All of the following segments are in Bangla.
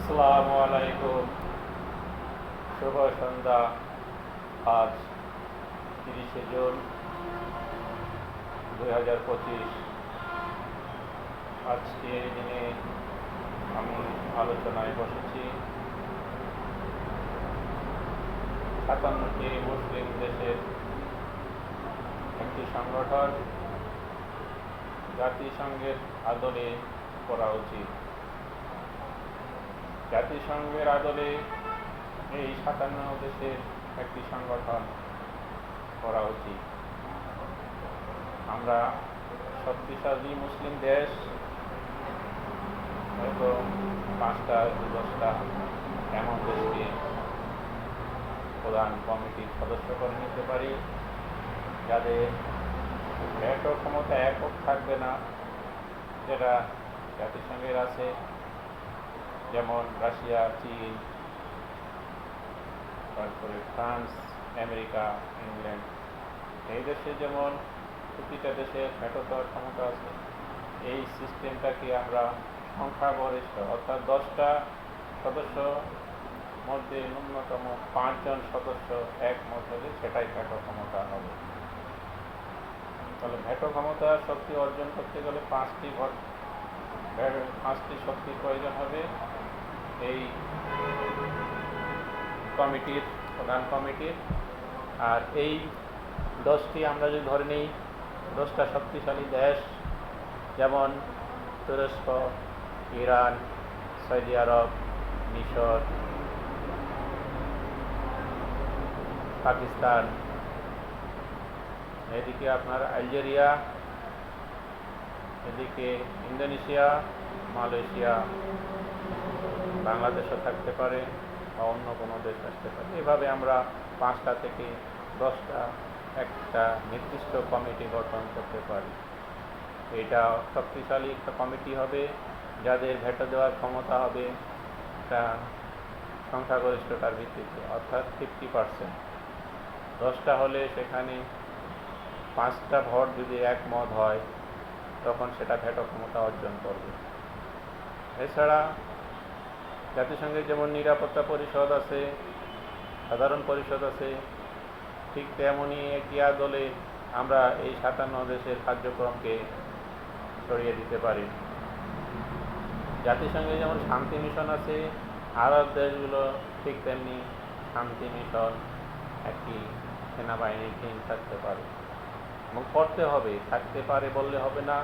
আসসালামু আলাইকুম। শুভ সন্ধ্যা। আজ 30শে জুন 2025। আজকে এই দিনে আমি আলোচনায় বসেছি 57টি মুসলিম দেশের একটি সংগঠন জাতিসংঘের আদলে করা উচিত। জাতিসংঘের আদলে এই 57 দেশের একটি সংগঠন করা উচিত। আমরা শক্তিশালী মুসলিম দেশ হয়তো 5টা 10টা এমন দেশকে প্রধান কমিটির সদস্য করে নিতে পারি, যাদের ভেটো ক্ষমতা একক থাকবে না, যেটা জাতিসংঘের আছে, যেমন রাশিয়া, চীন, তারপরে ফ্রান্স, আমেরিকা, ইংল্যান্ড। এই দেশে যেমন প্রতিটা দেশের ভেটো দেওয়ার ক্ষমতা আছে। এই সিস্টেমটাকে আমরা সংখ্যাগরিষ্ঠ অর্থাৎ 10টা সদস্য মধ্যে ন্যূনতম 5 জন সদস্য একমত হলে সেটাই ভেটো ক্ষমতা হবে। তাহলে ভেটো ক্ষমতা শক্তি অর্জন করতে গেলে 5টি শক্তির প্রয়োজন হবে এই কমিটির, প্রধান কমিটির। আর এই 10টি আমরা যদি ধরে নিই, 10টা শক্তিশালী দেশ, যেমন তুরস্ক, ইরান, সৌদি আরব, মিশর, পাকিস্তান, এদিকে আপনার আলজেরিয়া, এদিকে ইন্দোনেশিয়া, মালয়েশিয়া, বাংলাদেশও থাকতে পারে বা অন্য কোনো দেশ আসতে পারে। এভাবে আমরা 5টা থেকে 10টা একটা নির্দিষ্ট কমিটি গঠন করতে পারি। এটা শক্তিশালী একটা কমিটি হবে, যাদের ভেটো দেওয়ার ক্ষমতা হবে একটা সংখ্যাগরিষ্ঠতার ভিত্তিতে, অর্থাৎ 50%। 10টা হলে সেখানে 5টা ভোট যদি একমত হয়, তখন সেটা ভেটো ক্ষমতা অর্জন করবে। এছাড়া জাতিসংঘের যেমন নিরাপত্তা পরিষদ আছে, সাধারণ পরিষদ আছে, ঠিক তেমনই একই আদলে আমরা এই 57 দেশের কার্যক্রমকে ছড়িয়ে দিতে পারি। জাতিসংঘে যেমন শান্তি মিশন আছে, আরব দেশগুলো ঠিক তেমনি শান্তি মিশন একটি সেনাবাহিনীর টিম থাকতে পারে এবং করতে হবে। থাকতে পারে বললে হবে না।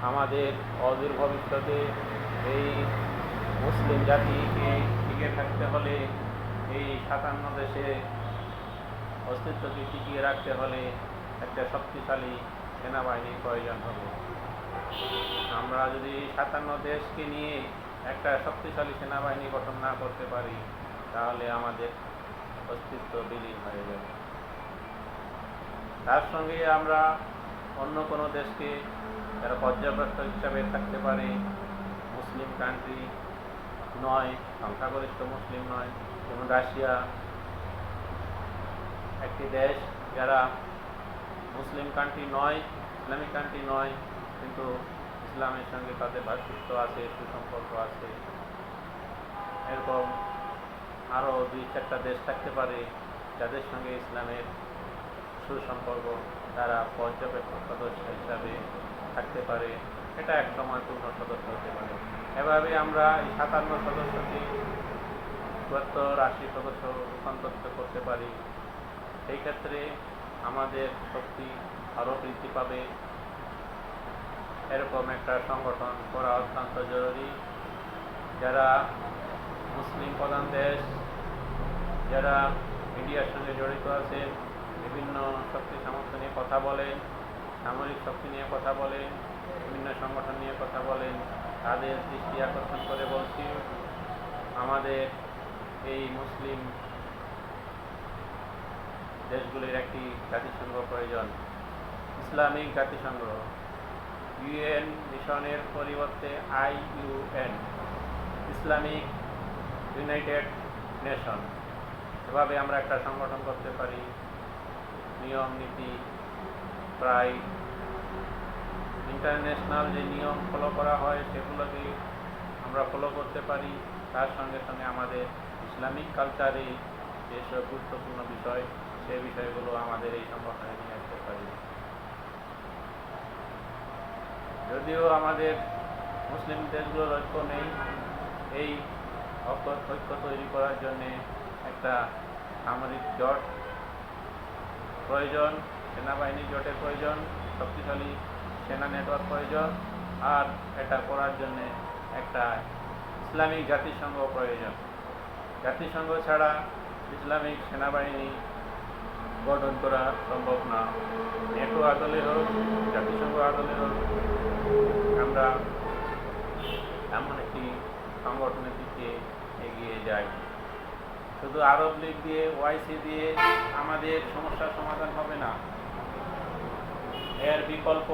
আমাদের অদূর ভবিষ্যতে এই মুসলিম জাতিকে টিকে থাকতে হলে, এই 57 দেশে অস্তিত্বকে টিকিয়ে রাখতে হলে একটা শক্তিশালী সেনাবাহিনীর প্রয়োজন হবে। আমরা যদি 57 দেশকে নিয়ে একটা শক্তিশালী সেনাবাহিনী গঠন না করতে পারি, তাহলে আমাদের অস্তিত্ব বিলীন হয়ে যাবে। তার সঙ্গে আমরা অন্য কোনো দেশকে, যারা পর্যাপ্ত হিসাবে থাকতে পারে, মুসলিম কান্ট্রি নয়, সংখ্যাগরিষ্ঠ মুসলিম নয়, যেমন রাশিয়া একটি দেশ যারা মুসলিম কান্ট্রি নয়, ইসলামিক কান্ট্রি নয়, কিন্তু ইসলামের সঙ্গে তাদের ভ্রাতৃত্ব আছে, সুসম্পর্ক আছে। এরকম আরও 2-4টা দেশ থাকতে পারে যাদের সঙ্গে ইসলামের সুসম্পর্ক, তারা পর্যবেক্ষক সদস্য হিসাবে থাকতে পারে। এটা এক সময় পূর্ণ সদস্য হতে পারে। এভাবে আমরা এই 57 সদস্যকে 70-80 সদস্য রূপান্তরিত করতে পারি। সেই ক্ষেত্রে আমাদের শক্তি আরও বৃদ্ধি পাবে। এরকম একটা সংগঠন করা অত্যন্ত জরুরি। যারা মুসলিম প্রধান দেশ, যারা মিডিয়ার সঙ্গে জড়িত আছেন, বিভিন্ন শক্তি সামর্থ্য নিয়ে কথা বলেন, সামরিক শক্তি নিয়ে কথা বলেন, বিভিন্ন সংগঠন নিয়ে কথা বলেন, তাদের দৃষ্টি আকর্ষণ করে বলছি, আমাদের এই মুসলিম দেশগুলির একটি জাতিসংঘ প্রয়োজন, ইসলামিক জাতিসংঘ। ইউএন মিশনের পরিবর্তে IUN, ইসলামিক ইউনাইটেড নেশন। এভাবে আমরা একটা সংগঠন করতে পারি। নিয়ম নীতি প্রায় ইন্টারন্যাশনাল যে নিয়ম ফলো করা হয়, সেগুলোকে আমরা ফলো করতে পারি, তার সঙ্গে সঙ্গে আমাদের ইসলামিক কালচারে যেসব গুরুত্বপূর্ণ বিষয় সেই বিষয়গুলো আমাদের এই সংগঠনে নিয়ে আসতে পারি। যদিও আমাদের মুসলিম দেশগুলোর ঐক্য নেই, এই ঐক্য তৈরি করার জন্যে একটা সামরিক জোট প্রয়োজন, সেনাবাহিনীর জোটের প্রয়োজন, শক্তিশালী সেনা নেটওয়ার্ক প্রয়োজন, আর এটা করার জন্যে একটা ইসলামিক জাতিসংঘ প্রয়োজন। জাতিসংঘ ছাড়া ইসলামিক সেনাবাহিনী গঠন করা সম্ভব না। নেটো আদলে হোক, জাতিসংঘ আদলে হোক, আমরা এমন একটি সংগঠনের দিকে এগিয়ে যাই। শুধু আরব লীগ দিয়ে, ওআইসি দিয়ে আমাদের সমস্যার সমাধান হবে না, এর বিকল্প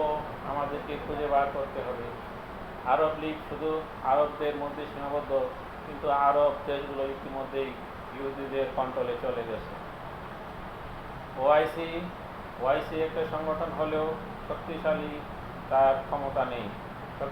আমাদেরকে খুঁজে বার করতে হবে। আরব লীগ শুধু আরবদের মধ্যে সীমাবদ্ধ, কিন্তু আরব দেশগুলো ইতিমধ্যেই ইহুদিদের কন্ট্রোলে চলে গেছে। ওআইসি একটা সংগঠন হলেও শক্তিশালী তার ক্ষমতা নেই।